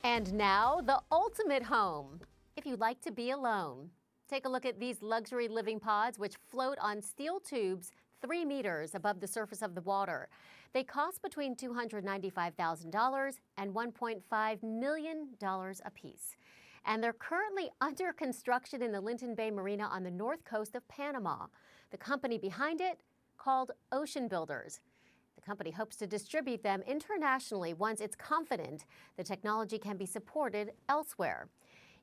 And now, the ultimate home, if you like to be alone. Take a look at these luxury living pods, which float on steel tubes 3 meters above the surface of the water. They cost between $295,000 and $1.5 million a piece. And they're currently under construction in the Linton Bay Marina on the north coast of Panama. The company behind it, called Ocean Builders. The company hopes to distribute them internationally once it's confident the technology can be supported elsewhere.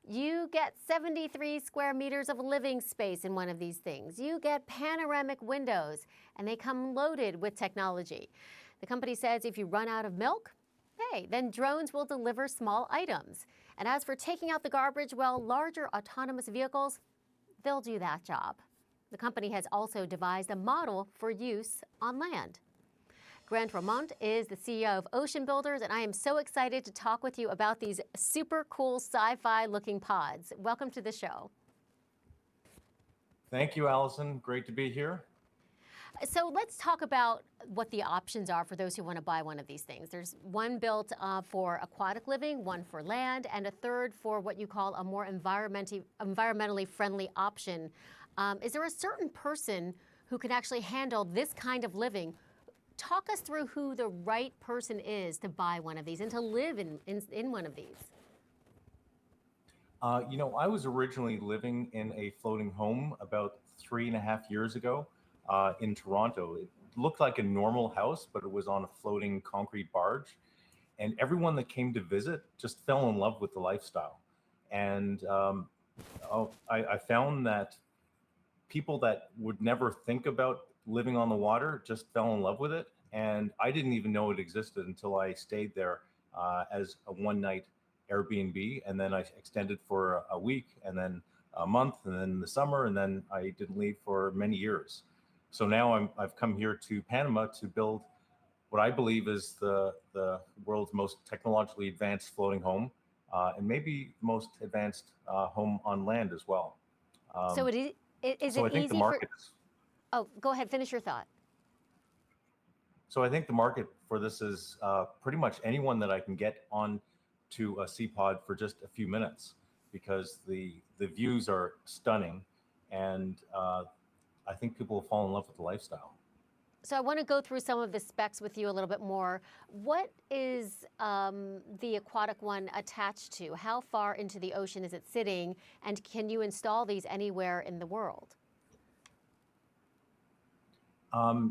You get 73 square meters of living space in one of these things. You get panoramic windows, and they come loaded with technology. The company says if you run out of milk, hey, then drones will deliver small items. And as for taking out the garbage, well, larger autonomous vehicles, they'll do that job. The company has also devised a model for use on land. Grant Romundt is the CEO of Ocean Builders, and I am so excited to talk with you about these super cool sci-fi looking pods. Welcome to the show. Thank you, Alison. Great to be here. So let's talk about what the options are for those who want to buy one of these things. There's one built for aquatic living, one for land, and a third for what you call a more environmentally friendly option. Is there a certain person who can actually handle this kind of living? Talk us through who the right person is to buy one of these and to live in one of these. I was originally living in a floating home about 3.5 years ago in Toronto. It looked like a normal house, but it was on a floating concrete barge. And everyone that came to visit just fell in love with the lifestyle. And I found that people that would never think about living on the water just fell in love with it. And I didn't even know it existed until I stayed there as a one-night Airbnb. And then I extended for a week, and then a month, and then the summer, and then I didn't leave for many years. So now I've come here to Panama to build what I believe is the world's most technologically advanced floating home, and maybe most advanced home on land as well. So is So it I think the easy for... market is Oh, go ahead, finish your thought. So I think the market for this is pretty much anyone that I can get on to a sea pod for just a few minutes, because the views are stunning, and I think people will fall in love with the lifestyle. So I want to go through some of the specs with you a little bit more. What is the aquatic one attached to? How far into the ocean is it sitting? And can you install these anywhere in the world?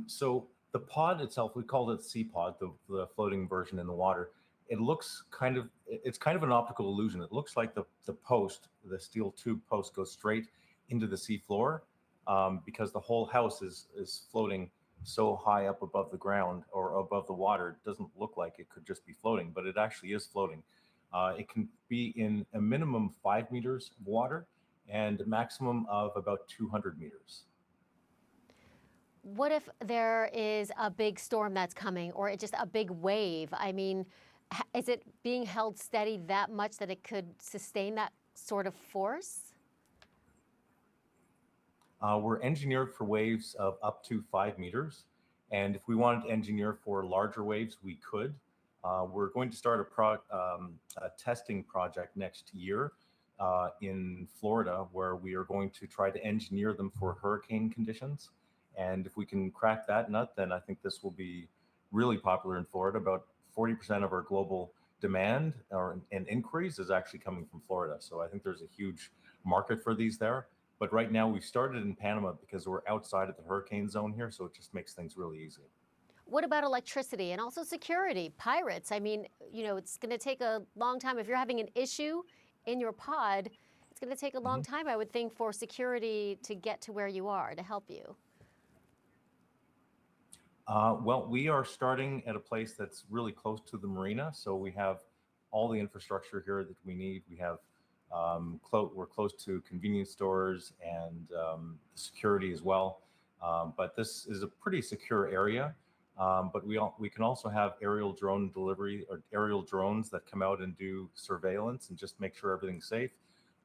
So the pod itself, we called it sea pod, the floating version in the water. It's kind of an optical illusion. It looks like the steel tube post goes straight into the sea floor, because the whole house is floating so high up above the ground or above the water. It doesn't look like it could just be floating, but it actually is floating. It can be in a minimum 5 meters of water and a maximum of about 200 meters. What if there is a big storm that's coming, or just a big wave? I mean, is it being held steady that much that it could sustain that sort of force? We're engineered for waves of up to 5 meters. And if we wanted to engineer for larger waves, we could. We're going to start a testing project next year in Florida, where we are going to try to engineer them for hurricane conditions. And if we can crack that nut, then I think this will be really popular in Florida. About 40% of our global demand and inquiries is actually coming from Florida. So I think there's a huge market for these there. But right now we've started in Panama because we're outside of the hurricane zone here. So it just makes things really easy. What about electricity and also security? Pirates, I mean, it's going to take a long time. If you're having an issue in your pod, it's going to take a long time, I would think, for security to get to where you are to help you. Well, we are starting at a place that's really close to the marina, so we have all the infrastructure here that we need. We have we're close to convenience stores and security as well. But this is a pretty secure area. But we can also have aerial drone delivery, or aerial drones that come out and do surveillance and just make sure everything's safe.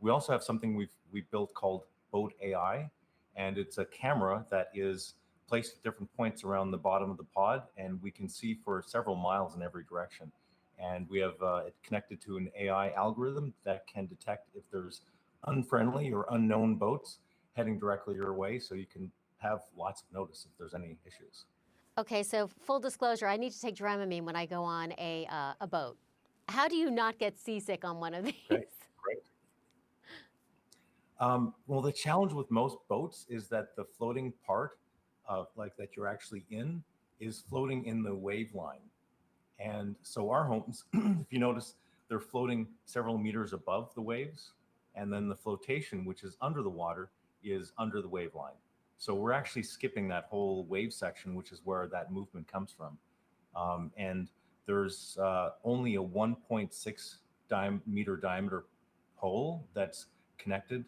We also have something we built called Boat AI, and it's a camera that is placed at different points around the bottom of the pod, and we can see for several miles in every direction. and we have it connected to an AI algorithm that can detect if there's unfriendly or unknown boats heading directly your way, so you can have lots of notice if there's any issues. Okay, so full disclosure, I need to take Dramamine when I go on a boat. How do you not get seasick on one of these? Okay, great. Well, the challenge with most boats is that the floating part of like that you're actually in is floating in the wave line. And so our homes, if you notice, they're floating several meters above the waves. And then the flotation, which is under the water, is under the wave line. So we're actually skipping that whole wave section, which is where that movement comes from. And there's only a 1.6 meter diameter pole that's connected,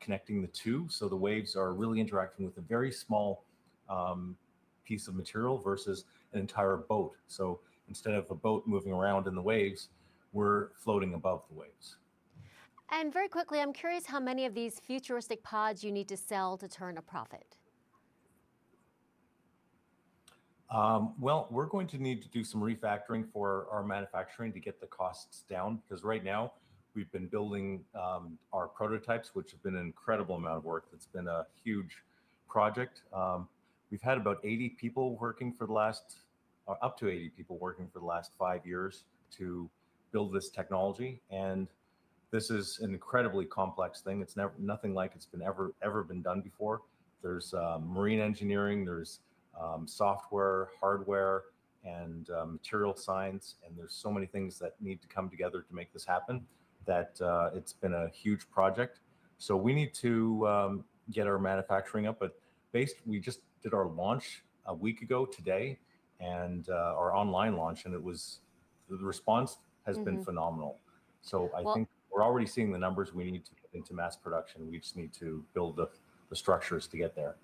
connecting the two. So the waves are really interacting with a very small piece of material versus an entire boat. So instead of a boat moving around in the waves, we're floating above the waves. And very quickly, I'm curious how many of these futuristic pods you need to sell to turn a profit. Well, we're going to need to do some refactoring for our manufacturing to get the costs down, because right now we've been building our prototypes, which have been an incredible amount of work. It's been a huge project. We've had about 80 people working for the last, up to 80 people working for the last 5 years to build this technology. And this is an incredibly complex thing. It's nothing like it's been ever been done before. There's marine engineering, there's software, hardware, and material science, and there's so many things that need to come together to make this happen that it's been a huge project. So we need to get our manufacturing up, but we just did our launch a week ago today, and our online launch, and the response has been phenomenal. So I think we're already seeing the numbers we need to get into mass production. We just need to build the structures to get there.